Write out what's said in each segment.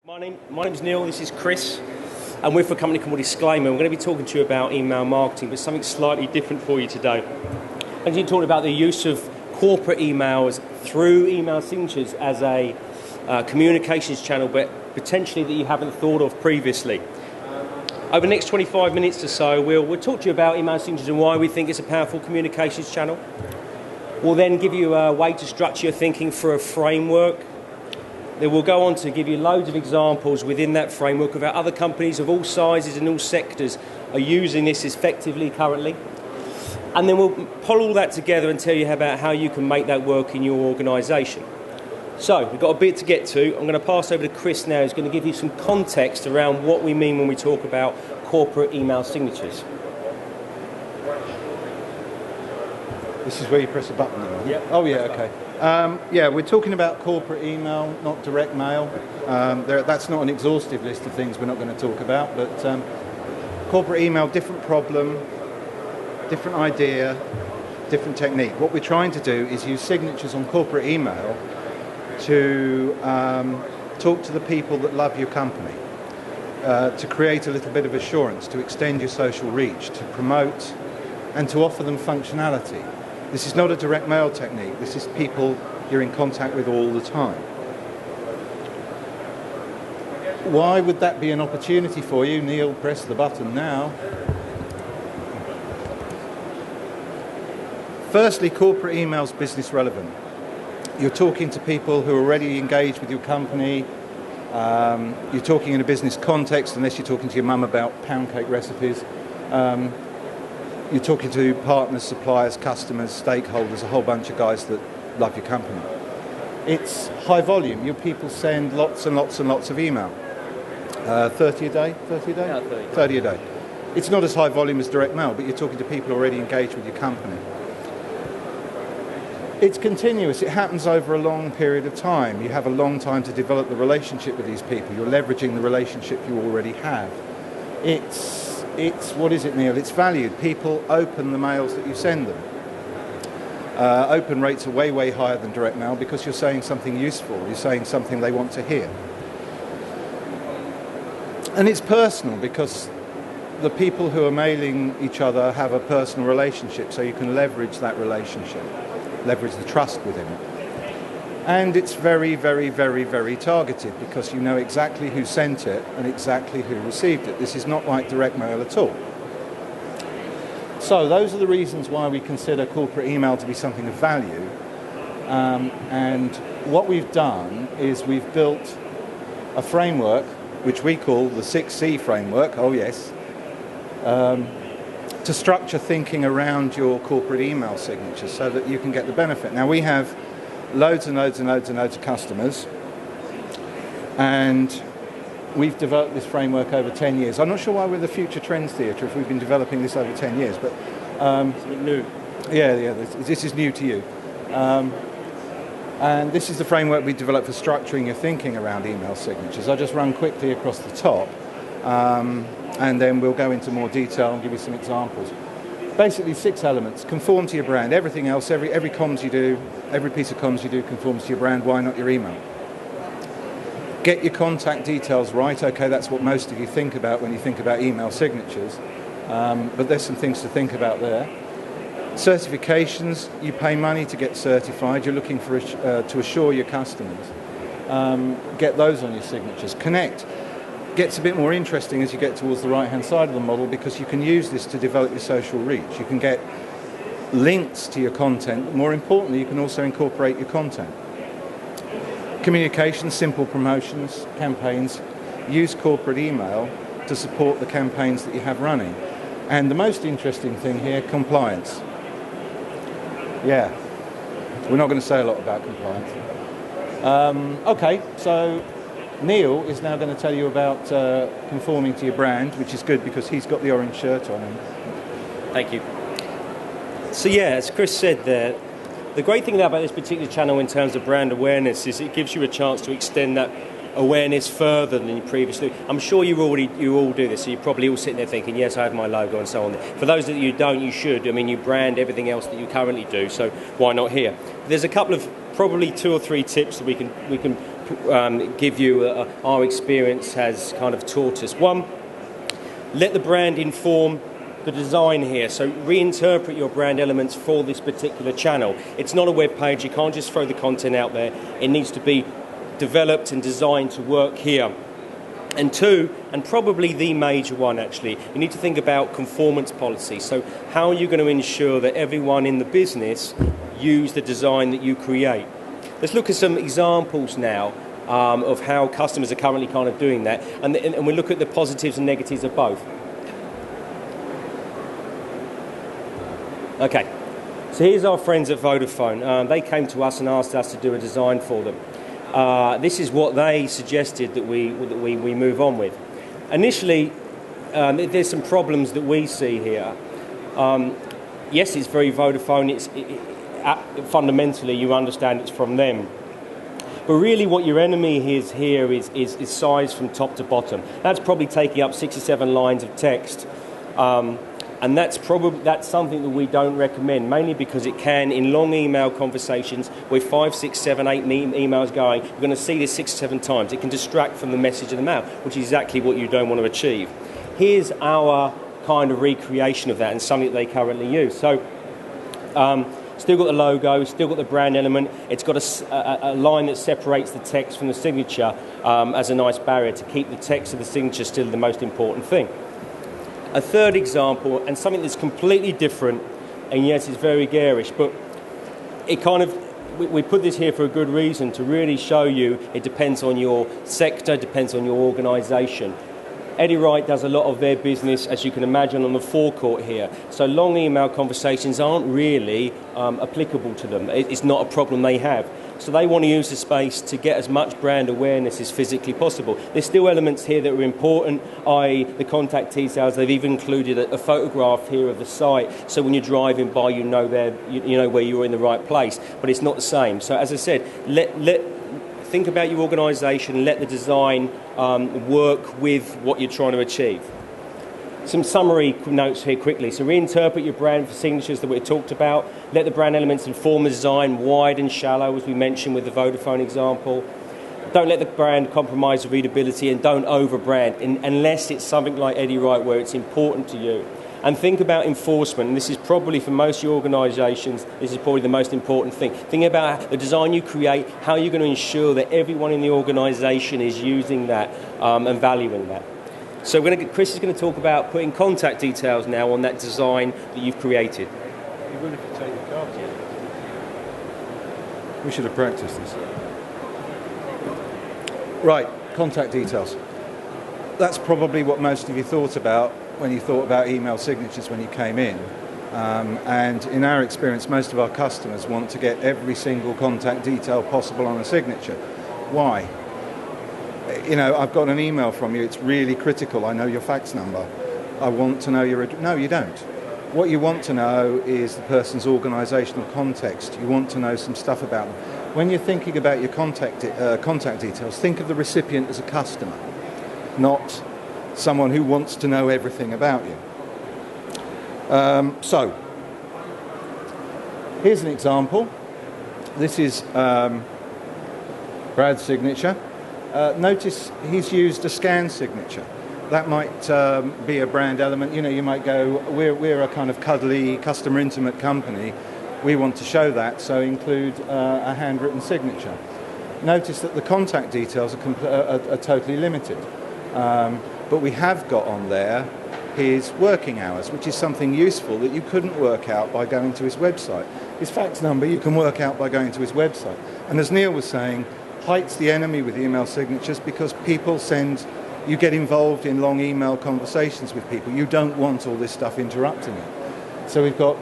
My name's Neal, this is Chris, and we're for a company called Exclaimer. We're going to be talking to you about email marketing, but something slightly different for you today. I'm going to be talking about the use of corporate emails through email signatures as a communications channel, but potentially that you haven't thought of previously. Over the next 25 minutes or so, we'll talk to you about email signatures and why we think it's a powerful communications channel. We'll then give you a way to structure your thinking for a framework. Then we'll go on to give you loads of examples within that framework of how other companies of all sizes and all sectors are using this effectively currently. And then we'll pull all that together and tell you about how you can make that work in your organisation. So, we've got a bit to get to. I'm going to pass over to Chris now, who's going to give you some context around what we mean when we talk about corporate email signatures. This is where you press a button. Yeah. Oh, yeah, okay. We're talking about corporate email, not direct mail. That's not an exhaustive list of things we're not going to talk about, but corporate email, different problem, different idea, different technique. What we're trying to do is use signatures on corporate email to talk to the people that love your company, to create a little bit of assurance, to extend your social reach, to promote and to offer them functionality. This is not a direct mail technique. This is people you're in contact with all the time. Why would that be an opportunity for you? Neal, press the button now. Firstly, corporate email's business relevant. You're talking to people who are already engaged with your company. You're talking in a business context, unless you're talking to your mum about pound cake recipes. You're talking to partners, suppliers, customers, stakeholders, a whole bunch of guys that love your company. It's high volume. Your people send lots and lots and lots of email. 30 a day? 30 a day? Yeah, 30. 30 a day. It's not as high volume as direct mail, but you're talking to people already engaged with your company. It's continuous. It happens over a long period of time. You have a long time to develop the relationship with these people. You're leveraging the relationship you already have. It's what is it, Neal? It's valued. People open the mails that you send them. Open rates are way, way higher than direct mail because you're saying something useful. You're saying something they want to hear. And it's personal because the people who are mailing each other have a personal relationship, so you can leverage that relationship, leverage the trust within it. And it's very, very, very, very targeted because you know exactly who sent it and exactly who received it. This is not like direct mail at all. So those are the reasons why we consider corporate email to be something of value. And what we've done is we've built a framework, which we call the 6C framework, oh yes, to structure thinking around your corporate email signatures so that you can get the benefit. Now we have loads and loads and loads and loads of customers, and we've developed this framework over 10 years. I'm not sure why we're the future trends theatre if we've been developing this over 10 years, but Something new. yeah, this is new to you. And this is the framework we developed for structuring your thinking around email signatures. I'll just run quickly across the top, and then we'll go into more detail and give you some examples. Basically 6 elements. Conform to your brand. Everything else, every comms you do, every piece of comms you do conforms to your brand. Why not your email? Get your contact details right. Okay, that's what most of you think about when you think about email signatures. But there's some things to think about there. Certifications. You pay money to get certified. You're looking for to assure your customers. Get those on your signatures. Connect. Gets a bit more interesting as you get towards the right-hand side of the model because you can use this to develop your social reach. You can get links to your content, but more importantly, you can also incorporate your content. Communication, simple promotions, campaigns. Use corporate email to support the campaigns that you have running. And the most interesting thing here, compliance. Yeah, we're not going to say a lot about compliance. Okay, so Neal is now going to tell you about conforming to your brand, which is good because he's got the orange shirt on. Thank you. So yeah, as Chris said there, the great thing about this particular channel in terms of brand awareness is it gives you a chance to extend that awareness further than you previously. I'm sure you all do this, so you're probably all sitting there thinking, yes, I have my logo and so on. For those that you don't, you should. I mean, you brand everything else that you currently do, so why not here? There's a couple of probably 2 or 3 tips that we can give you our experience has kind of taught us. One, let the brand inform the design here. So reinterpret your brand elements for this particular channel. It's not a web page. You can't just throw the content out there. It needs to be developed and designed to work here. And two, and probably the major one actually, you need to think about conformance policy. So how are you going to ensure that everyone in the business use the design that you create? Let's look at some examples now of how customers are currently kind of doing that, and we'll look at the positives and negatives of both. Okay, so here's our friends at Vodafone. They came to us and asked us to do a design for them. This is what they suggested that we move on with. Initially, there's some problems that we see here. Yes, it's very Vodafone. Fundamentally, you understand it's from them. But really what your enemy is here is size from top to bottom. That's probably taking up 6 or 7 lines of text. And that's something that we don't recommend, mainly because it can, in long email conversations, with 5, 6, 7, 8 emails going, you're going to see this 6 or 7 times. It can distract from the message of the mail, which is exactly what you don't want to achieve. Here's our kind of recreation of that and something that they currently use. So, still got the logo, still got the brand element. It's got a line that separates the text from the signature as a nice barrier to keep the text of the signature still the most important thing. A third example, and something that's completely different, and yes, it's very garish, but it kind of, we put this here for a good reason, to really show you it depends on your sector, depends on your organisation. Eddie Wright does a lot of their business, as you can imagine, on the forecourt here. So long email conversations aren't really applicable to them. It's not a problem they have. So they want to use the space to get as much brand awareness as physically possible. There's still elements here that are important, i.e. the contact details. They've even included a photograph here of the site, so when you're driving by, you know where you're in the right place. But it's not the same. So as I said, think about your organisation, let the design work with what you're trying to achieve. Some summary notes here quickly. So reinterpret your brand for signatures that we talked about. Let the brand elements inform the design, wide and shallow, as we mentioned with the Vodafone example. Don't let the brand compromise the readability, and don't over-brand unless it's something like Eddie Wright where it's important to you. And think about enforcement, and this is probably for most of your organisations, this is probably the most important thing. Think about the design you create, how you're going to ensure that everyone in the organisation is using that and valuing that. So Chris is going to talk about putting contact details now on that design that you've created. You will if you take your cards. We should have practiced this. Right, contact details. That's probably what most of you thought about when you thought about email signatures when you came in. And in our experience, most of our customers want to get every single contact detail possible on a signature. Why? You know, I've got an email from you, it's really critical, I know your fax number. I want to know your address. No, you don't. What you want to know is the person's organisational context. You want to know some stuff about them. When you're thinking about your contact details, think of the recipient as a customer, not someone who wants to know everything about you. So, here's an example. This is Brad's signature. Notice he's used a scan signature. That might be a brand element. You know, you might go, we're a kind of cuddly, customer intimate company. We want to show that, so include a handwritten signature. Notice that the contact details are totally limited. But we have got on there his working hours, which is something useful that you couldn't work out by going to his website. His fax number you can work out by going to his website. And as Neal was saying, height's the enemy with email signatures because you get involved in long email conversations with people. You don't want all this stuff interrupting it. So we've got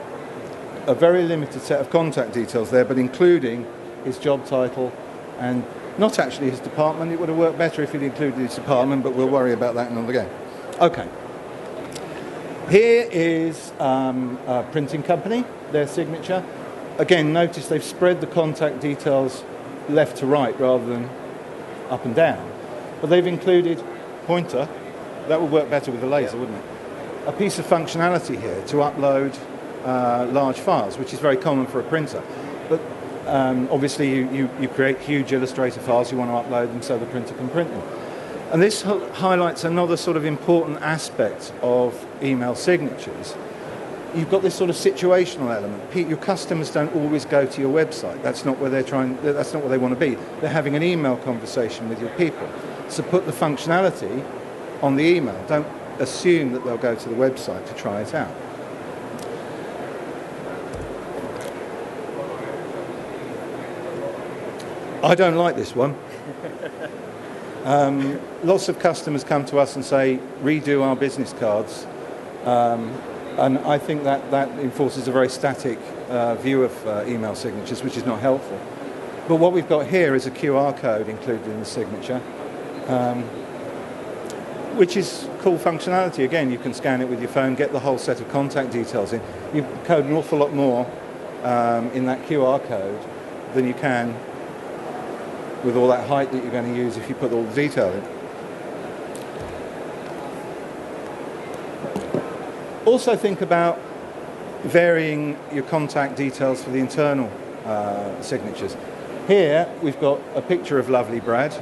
a very limited set of contact details there, but including his job title and not actually his department. It would have worked better if he'd included his department, but we'll worry about that another game. Okay. Here is a printing company, their signature. Again, notice they've spread the contact details left to right rather than up and down. But they've included pointer. That would work better with a laser, wouldn't it? A piece of functionality here to upload large files, which is very common for a printer. But Obviously, you create huge Illustrator files, you want to upload them so the printer can print them. And this highlights another sort of important aspect of email signatures. You've got this sort of situational element. Your customers don't always go to your website. That's not where that's not where they want to be. They're having an email conversation with your people. So put the functionality on the email. Don't assume that they'll go to the website to try it out. I don't like this one. Lots of customers come to us and say, redo our business cards. And I think that enforces a very static view of email signatures, which is not helpful. But what we've got here is a QR code included in the signature, which is cool functionality. Again, you can scan it with your phone, get the whole set of contact details in. You code an awful lot more in that QR code than you can with all that height that you're going to use if you put all the detail in. Also think about varying your contact details for the internal signatures. Here we've got a picture of lovely Brad,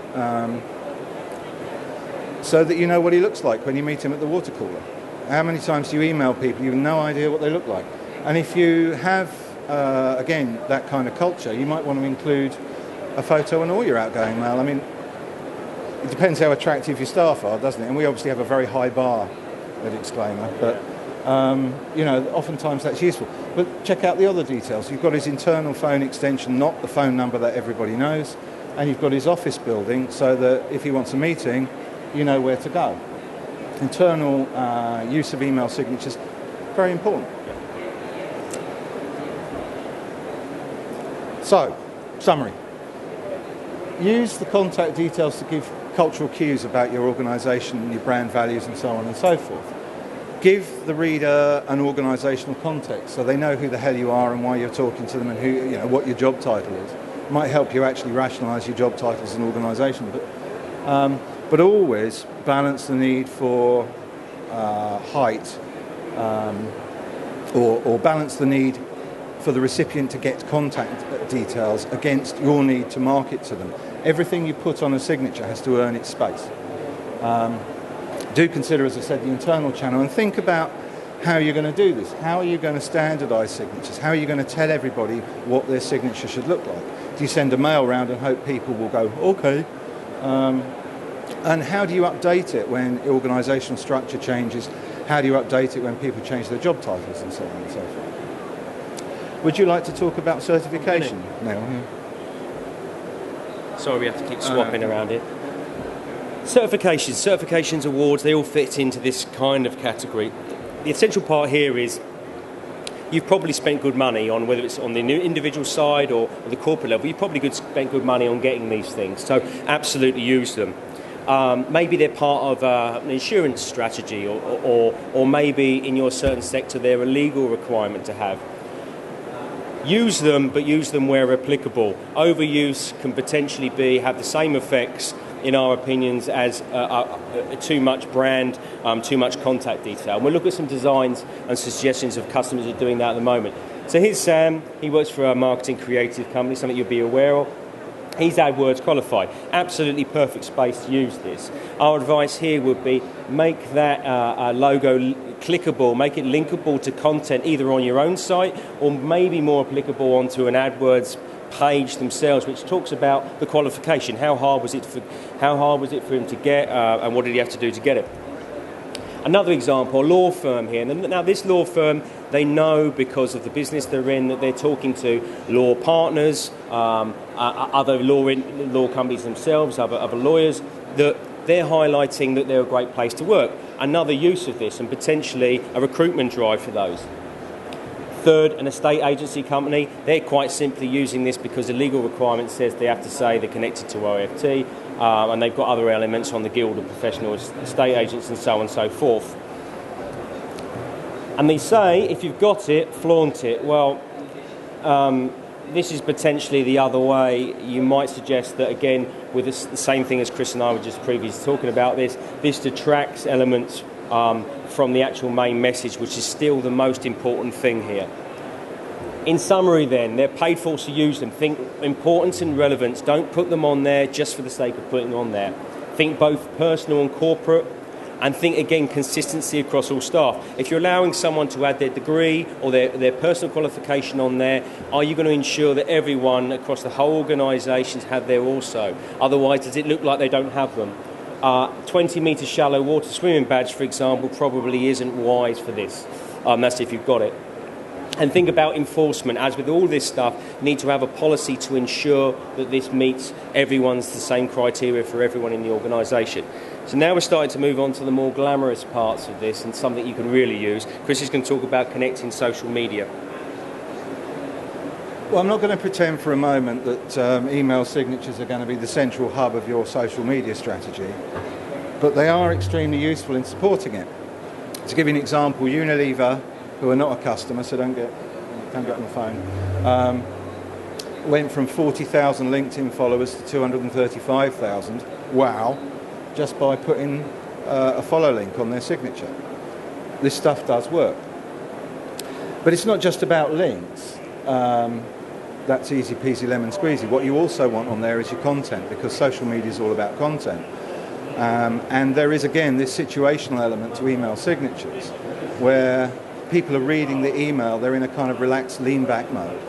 so that you know what he looks like when you meet him at the water cooler. How many times do you email people, you have no idea what they look like? And if you have, again, that kind of culture, you might want to include a photo in all your outgoing mail. I mean, it depends how attractive your staff are, doesn't it? And we obviously have a very high bar at Exclaimer, but you know, oftentimes that's useful. But check out the other details. You've got his internal phone extension, not the phone number that everybody knows, and you've got his office building so that if he wants a meeting, you know where to go. Internal use of email signatures, very important. So, summary. Use the contact details to give cultural cues about your organisation, your brand values and so on and so forth. Give the reader an organisational context so they know who the hell you are and why you're talking to them and who, you know, what your job title is. It might help you actually rationalise your job title as an organisation, but always balance the need for height or balance the need for the recipient to get contact details against your need to market to them. Everything you put on a signature has to earn its space. Do consider, as I said, the internal channel and think about how you're going to do this. How are you going to standardise signatures? How are you going to tell everybody what their signature should look like? Do you send a mail round and hope people will go, okay? And how do you update it when organisational structure changes? How do you update it when people change their job titles and so on and so forth? Would you like to talk about certification now? Sorry, we have to keep swapping around it. Certifications, awards, they all fit into this kind of category. The essential part here is you've probably spent good money on, whether it's on the new individual side or the corporate level, you've probably spent good money on getting these things. So absolutely use them. Maybe they're part of an insurance strategy or maybe in your certain sector they're a legal requirement to have. Use them, but use them where applicable. Overuse can potentially have the same effects, in our opinions, as too much brand, too much contact detail. And we'll look at some designs and suggestions of customers who are doing that at the moment. So here's Sam. He works for a marketing creative company, something you'll be aware of. He's AdWords qualified. Absolutely perfect space to use this. Our advice here would be make that logo clickable, make it linkable to content either on your own site or maybe more applicable onto an AdWords page themselves, which talks about the qualification. How hard was it for him to get, and what did he have to do to get it? Another example, a law firm here. Now this law firm, they know because of the business they're in that they're talking to law partners, other law companies themselves, other lawyers, that they're highlighting that they're a great place to work. Another use of this and potentially a recruitment drive for those. Third, an estate agency company, they're quite simply using this because the legal requirement says they have to say they're connected to OFT, and they've got other elements on the Guild of Professional Estate Agents and so on and so forth. And they say, if you've got it, flaunt it. Well, this is potentially the other way. You might suggest that, again, with the same thing as Chris and I were just previously talking about this detracts elements from the actual main message, which is still the most important thing here. In summary then, they're paid for to use them. Think importance and relevance. Don't put them on there just for the sake of putting them on there. Think both personal and corporate, and think again consistency across all staff. If you're allowing someone to add their degree or their personal qualification on there, are you going to ensure that everyone across the whole organisation have there also? Otherwise, does it look like they don't have them? 20 metre shallow water swimming badge, for example, probably isn't wise for this. That's if you've got it. And think about enforcement. As with all this stuff, you need to have a policy to ensure that this meets everyone's the same criteria for everyone in the organisation. So now we're starting to move on to the more glamorous parts of this and something you can really use. Chris is going to talk about connecting social media. Well, I'm not going to pretend for a moment that email signatures are going to be the central hub of your social media strategy, but they are extremely useful in supporting it. To give you an example, Unilever, who are not a customer, so don't get on the phone, went from 40,000 LinkedIn followers to 235,000. Wow. Just by putting a follow link on their signature. This stuff does work. But it's not just about links. That's easy peasy lemon squeezy. What you also want on there is your content, because social media is all about content. And there is, again, this situational element to email signatures where people are reading the email, they're in a kind of relaxed lean back mode.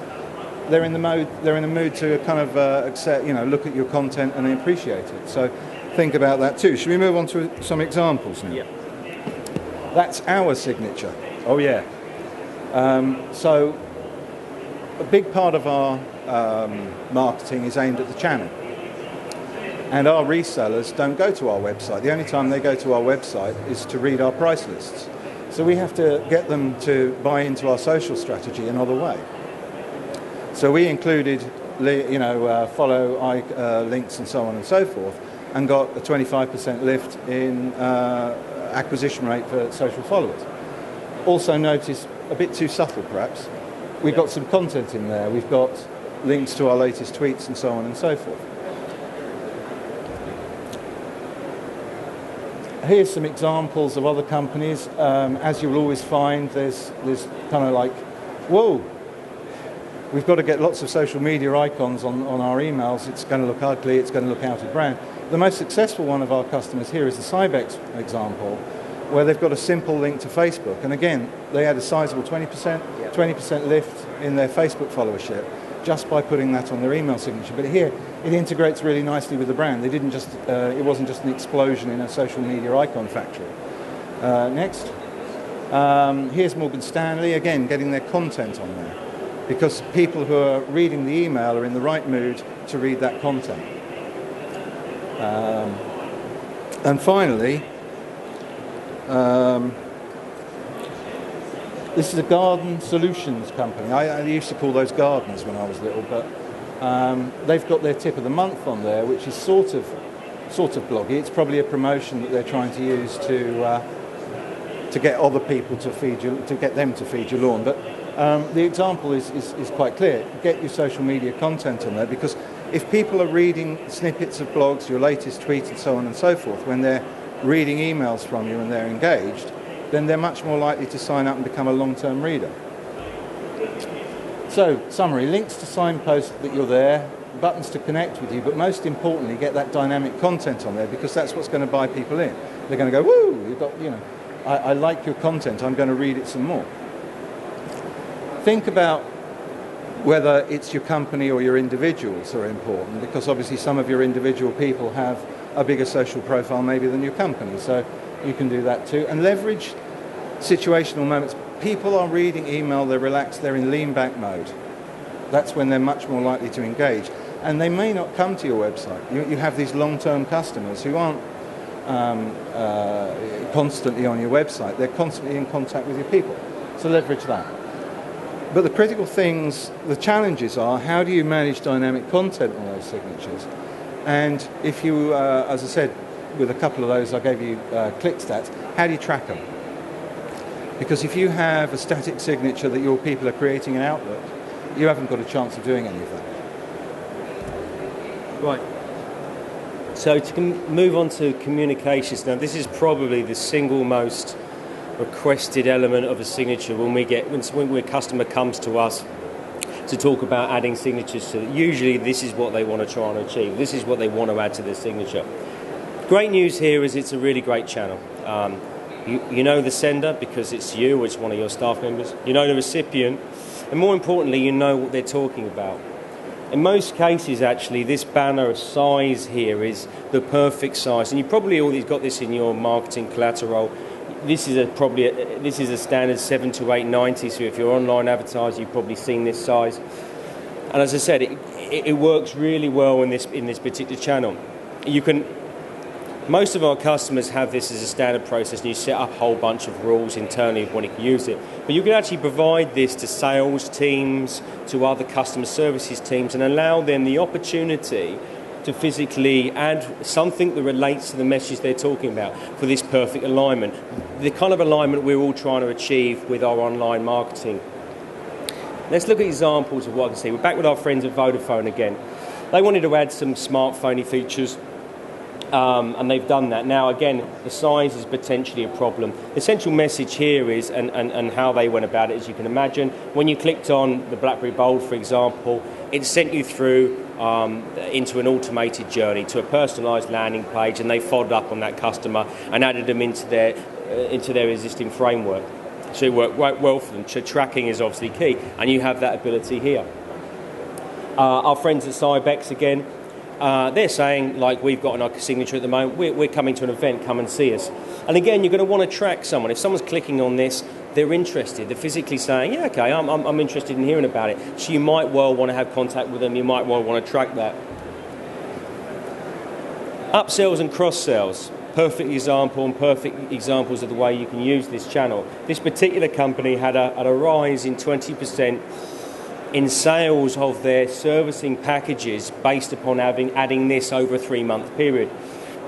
They're in a mood to kind of accept, look at your content and appreciate it. So think about that too. Should we move on to some examples now? Yeah. That's our signature. Oh yeah. So a big part of our marketing is aimed at the channel. And our resellers don't go to our website. The only time they go to our website is to read our price lists. So we have to get them to buy into our social strategy another way. So we included, follow links and so on and so forth, and got a 25% lift in acquisition rate for social followers. Also notice, a bit too subtle perhaps, we've got some content in there. We've got links to our latest tweets and so on and so forth. Here's some examples of other companies. As you'll always find, there's kind of like, whoa, we've got to get lots of social media icons on our emails. It's going to look ugly, it's going to look out of brand. The most successful one of our customers here is the Cybex example, where they've got a simple link to Facebook. And again, they had a sizable 20% lift in their Facebook followership just by putting that on their email signature. But here, it integrates really nicely with the brand. They didn't just, it wasn't just an explosion in a social media icon factory. Next. Here's Morgan Stanley, again, getting their content on there, because people who are reading the email are in the right mood to read that content. And finally, this is a garden solutions company. I used to call those gardens when I was little, but they've got their tip of the month on there, which is sort of bloggy. It's probably a promotion that they're trying to use to get other people to get them to feed your lawn. But the example is quite clear. Get your social media content on there, because if people are reading snippets of blogs, your latest tweets and so on and so forth, when they're reading emails from you and they're engaged, then they're much more likely to sign up and become a long-term reader. So, summary, links to signpost that you're there, buttons to connect with you, but most importantly, get that dynamic content on there, because that's what's going to buy people in. They're going to go, woo, you've got, I like your content, I'm going to read it some more. Think about whether it's your company or your individuals are important, because obviously some of your individual people have a bigger social profile maybe than your company, so you can do that too. And leverage situational moments. People are reading email, they're relaxed, they're in lean back mode. That's when they're much more likely to engage. And they may not come to your website. You have these long-term customers who aren't constantly on your website. They're constantly in contact with your people. So leverage that. But the critical things, the challenges are, how do you manage dynamic content on those signatures? And if you, as I said, with a couple of those, I gave you click stats, how do you track them? Because if you have a static signature that your people are creating in Outlook, you haven't got a chance of doing any of that. Right. So to move on to communications, now this is probably the single most requested element of a signature when a customer comes to us to talk about adding signatures to it. Usually this is what they want to try and achieve. This is what they want to add to their signature. Great news here is it's a really great channel. You know the sender because it's you or it's one of your staff members. You know the recipient, and more importantly, you know what they're talking about. In most cases, actually, this banner size here is the perfect size, and you probably already got this in your marketing collateral. This is a standard 7 to 890. So if you're online advertiser, you've probably seen this size. And as I said, it works really well in this particular channel. Most of our customers have this as a standard process, and you set up a whole bunch of rules internally of when you can use it. But you can actually provide this to sales teams, to other customer services teams, and allow them the opportunity to physically add something that relates to the message they're talking about for this perfect alignment. The kind of alignment we're all trying to achieve with our online marketing. Let's look at examples of what I can see. We're back with our friends at Vodafone again. They wanted to add some smartphone features. And they've done that. Now, again, the size is potentially a problem. The essential message here is, and how they went about it, as you can imagine, when you clicked on the BlackBerry Bold, for example, it sent you through into an automated journey to a personalised landing page, and they followed up on that customer and added them into their existing framework. So it worked quite well for them. So tracking is obviously key, and you have that ability here. Our friends at Cybex again, they're saying, like we've got in our signature at the moment, we're coming to an event, come and see us. And again, you're going to want to track someone. If someone's clicking on this, they're interested. They're physically saying, yeah, okay, I'm interested in hearing about it. So you might well want to have contact with them. You might well want to track that. Upsells and cross-sells. Perfect example and perfect examples of the way you can use this channel. This particular company had a rise in 20% in sales of their servicing packages based upon adding this over a 3-month period.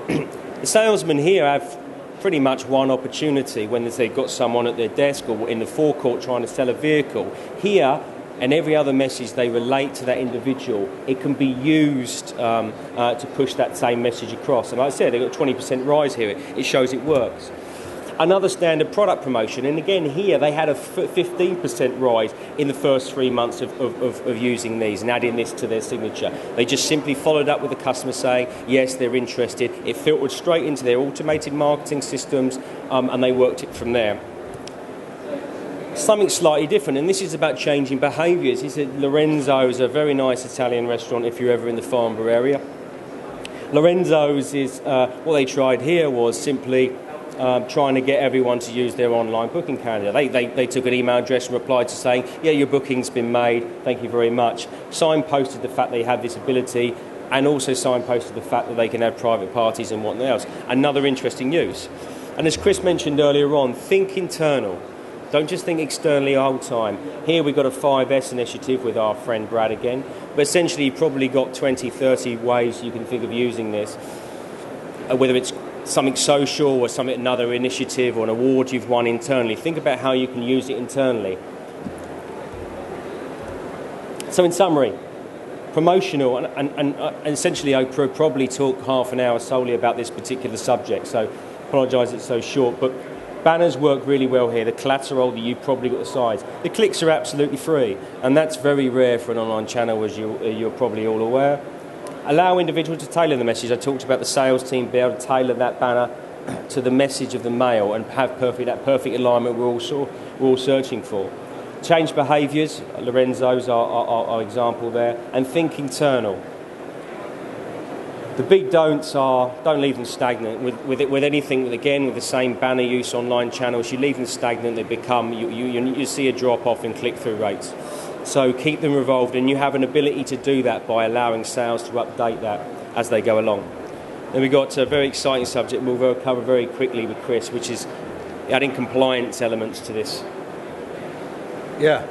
The salesmen here have pretty much one opportunity when they've got someone at their desk or in the forecourt trying to sell a vehicle. Here, and every other message they relate to that individual, it can be used to push that same message across. And like I said, they've got a 20% rise here. It shows it works. Another standard product promotion, and again here they had a 15% rise in the first 3 months of using these and adding this to their signature. They just simply followed up with the customer saying, yes, they're interested. It filtered straight into their automated marketing systems, and they worked it from there. Something slightly different, and this is about changing behaviours. He said Lorenzo's, a very nice Italian restaurant if you're ever in the Farnborough area. Lorenzo's is, what they tried here was simply trying to get everyone to use their online booking calendar. They took an email address and replied to saying, yeah, your booking's been made, thank you very much. Signposted the fact they have this ability, and also signposted the fact that they can have private parties and whatnot else. Another interesting use. And as Chris mentioned earlier on, think internal. Don't just think externally all the time. Here we've got a 5S initiative with our friend Brad again, but essentially you've probably got 20, 30 ways you can think of using this, whether it's something social or another initiative or an award you've won internally. Think about how you can use it internally. So in summary, promotional, and essentially I probably talk half an hour solely about this particular subject, so apologise it's so short, but banners work really well here. The collateral that you've probably got the sides. The clicks are absolutely free, and that's very rare for an online channel, as you're probably all aware. Allow individuals to tailor the message. I talked about the sales team being able to tailor that banner to the message of the mail and have that perfect alignment we're all searching for. Change behaviours. Lorenzo's our example there. And think internal. The big don'ts are, don't leave them stagnant. With anything, again, with the same banner use online channels, you leave them stagnant, they become, you see a drop-off in click-through rates. So keep them revolved, and you have an ability to do that by allowing sales to update that as they go along. Then we've got a very exciting subject we'll cover very quickly with Chris, which is adding compliance elements to this. Yeah,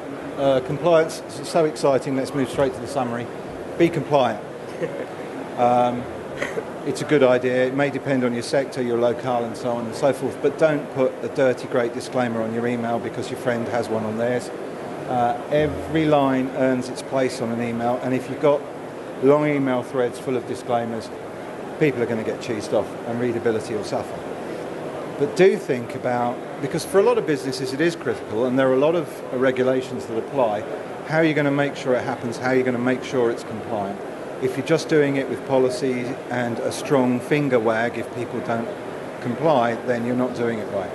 compliance is so exciting. Let's move straight to the summary. Be compliant. It's a good idea. It may depend on your sector, your locale, and so on and so forth, but don't put a dirty, great disclaimer on your email because your friend has one on theirs. Every line earns its place on an email, and if you've got long email threads full of disclaimers, people are going to get cheesed off and readability will suffer. But do think about, because for a lot of businesses it is critical and there are a lot of regulations that apply, How are you going to make sure it happens? How are you going to make sure it's compliant? If you're just doing it with policy and a strong finger wag if people don't comply, then you're not doing it right.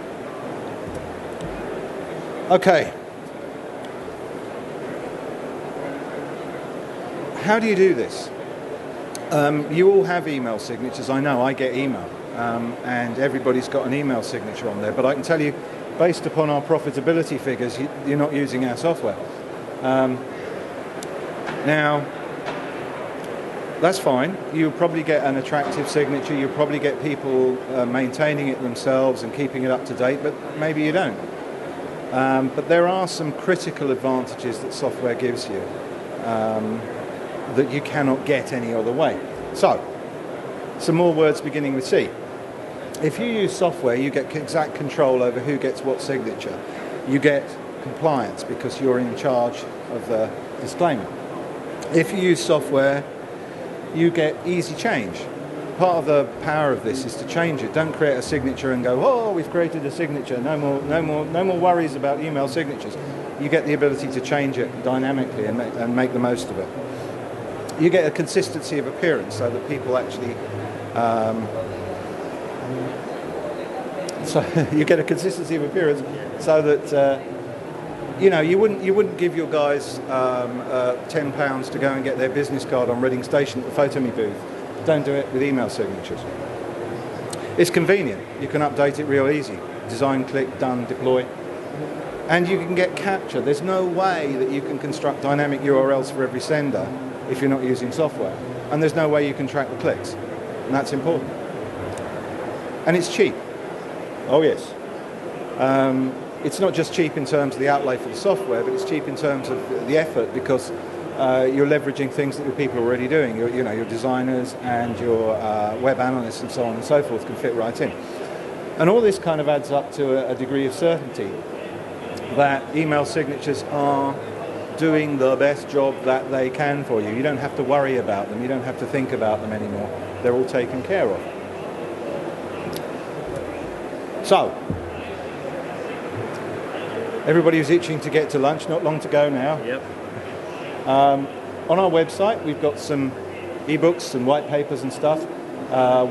Okay. How do you do this? You all have email signatures. I know I get email, and everybody's got an email signature on there. But I can tell you, based upon our profitability figures, you're not using our software. Now, that's fine. You'll probably get an attractive signature. You'll probably get people maintaining it themselves and keeping it up to date, but maybe you don't. But there are some critical advantages that software gives you that you cannot get any other way. So, some more words beginning with C. If you use software, you get exact control over who gets what signature. You get compliance because you're in charge of the disclaimer. If you use software, you get easy change. Part of the power of this is to change it. Don't create a signature and go, oh, we've created a signature. No more worries about email signatures. You get the ability to change it dynamically and make the most of it. You get a consistency of appearance so that people actually you get a consistency of appearance so that you wouldn't give your guys £10 to go and get their business card on Reading Station at the Photo Me booth. Don't do it with email signatures. It's convenient. You can update it real easy. Design, click, done, deploy. And you can get capture. There's no way that you can construct dynamic URLs for every sender if you're not using software. And there's no way you can track the clicks. And that's important. And it's cheap. Oh, yes. It's not just cheap in terms of the outlay for the software, but it's cheap in terms of the effort because you're leveraging things that your people are already doing. Your designers and your web analysts and so on and so forth can fit right in. And all this kind of adds up to a degree of certainty that email signatures are doing the best job that they can for you. You don't have to worry about them. You don't have to think about them anymore. They're all taken care of. So, everybody who's itching to get to lunch, not long to go now. Yep. On our website, we've got some ebooks and white papers and stuff.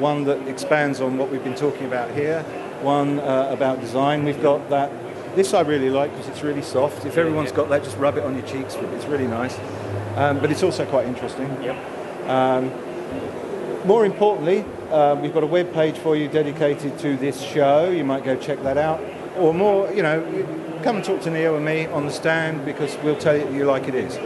One that expands on what we've been talking about here. One about design. We've got that. This I really like because it's really soft. If everyone's got that, just rub it on your cheeks. It's really nice. But it's also quite interesting. Yep. More importantly, we've got a web page for you dedicated to this show. You might go check that out. Or more, come and talk to Neal and me on the stand because we'll tell you like it is.